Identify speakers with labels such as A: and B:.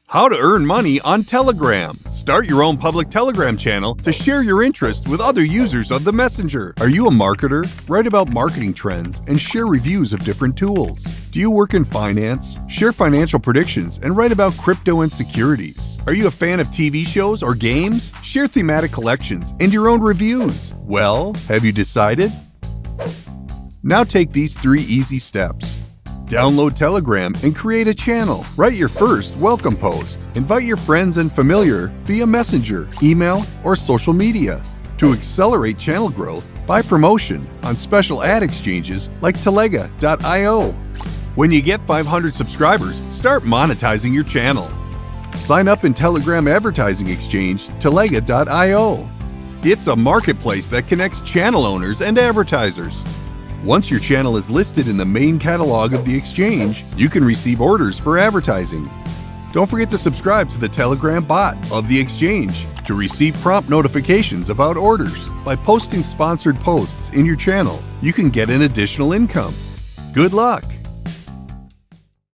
A: How to earn money on Telegram. Start your own public Telegram channel to share your interests with other users of the messenger. Are you a marketer? Write about marketing trends and share reviews of different tools. Do you work in finance? Share financial predictions and write about crypto and securities. Are you a fan of TV shows or games? Share thematic collections and your own reviews. Well, have you decided? Now take these 3 easy steps. Download Telegram and create a channel. Write your first welcome post. Invite your friends and familiar via Messenger, email, or social media. To accelerate channel growth, buy promotion on special ad exchanges like Telega.io. When you get 500 subscribers, start monetizing your channel. Sign up in Telegram advertising exchange Telega.io. It's a marketplace that connects channel owners and advertisers. Once your channel is listed in the main catalog of the exchange, you can receive orders for advertising. Don't forget to subscribe to the Telegram bot of the exchange to receive prompt notifications about orders. By posting sponsored posts in your channel, you can get an additional income. Good luck!